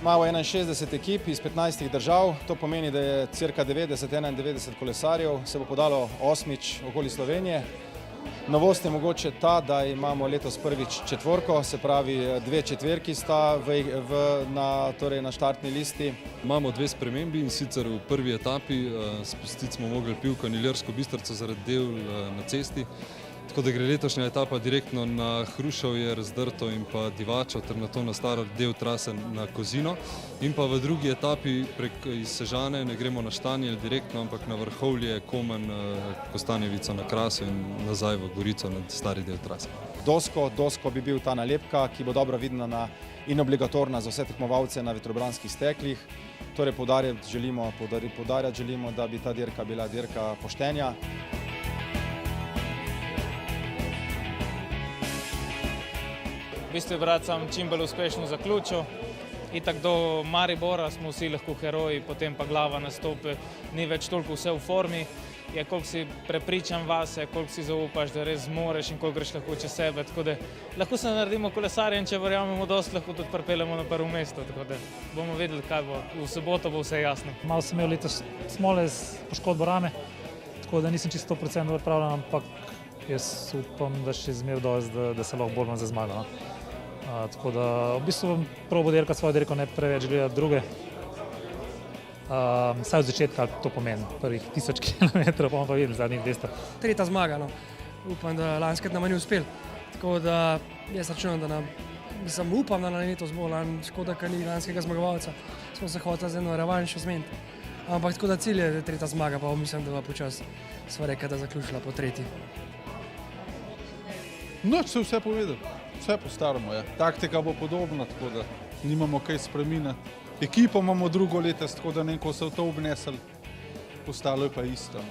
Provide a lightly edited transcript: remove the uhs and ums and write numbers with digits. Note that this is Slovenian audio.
Imamo 61 ekip iz 15 držav, to pomeni, da je cirka 90-91 kolesarjev, se bo podalo 8. okoli Slovenije. Novost je mogoče ta, da imamo letos prvič četvorko, se pravi 2 četverki sta na štartni listi. Imamo 2 spremembi, in sicer v prvi etapi spustiti smo mogli Pivko in Ilirsko Bistrico zaradi del na cesti. Tako da gre letošnja etapa direktno na Hrušovje, Razdrto in pa Divačo ter na to na star del trase na Kozino. In pa v drugi etapi iz Sežane ne gremo na Štanjel direktno, ampak na Vrhovlje, Komen, Kostanjevico na Krasu in nazaj v Gorico na stari del trase. Dosko bi bil ta nalepka, ki bo dobro vidna in obligatorna za vse tekmovalce na vetrobranskih steklih. Torej poudarjati želimo, da bi ta dirka bila dirka poštenja. V bistvu bi rad sam čim bolj uspešno zaključil. Itak do Maribora smo vsi lahko heroji, potem pa glava nastopi, ni več toliko vse v formi. Je koliko si prepričan vase, koliko si zaupaš, da res zmoreš in koliko greš lahko čez sebe. Tako da lahko se naredimo kolesarje in če verjamemo dosti, lahko tudi pripeljemo na prvo mesto. Tako da bomo videli, kaj bo. V soboto bo vse jasno. Malo sem imel letos smole z poškodbo rame, tako da nisem čisto 100% pripravljen, ampak jaz upam, da še zmeraj dosti, da se lahko borim za zmago. Tako da v bistvu bom probo dirkati svojo dirko, ne preveč gledati druge. Vsaj od začetka to pomeni, prvih 1000 kilometrov, bomo pa videli zadnjih 200. Tretja zmaga, no. Upam, da lanskrat nam ni uspel. Tako da jaz računam, da upam, da nam je letos bolj, škoda, ker ni lanskega zmagovalca. Smo se hoteli z eno revanšo zmeniti. Ampak tako da cilj je tretja zmaga, pa mislim, da bo počas sva rekla, da zaključila po tretji. Noč se vse povedal, vse po staremu je. Taktika bo podobna, tako da nimamo kaj spreminjati. Ekipo imamo drugo letos, tako da neko se v to obnesli, ostalo je pa isto.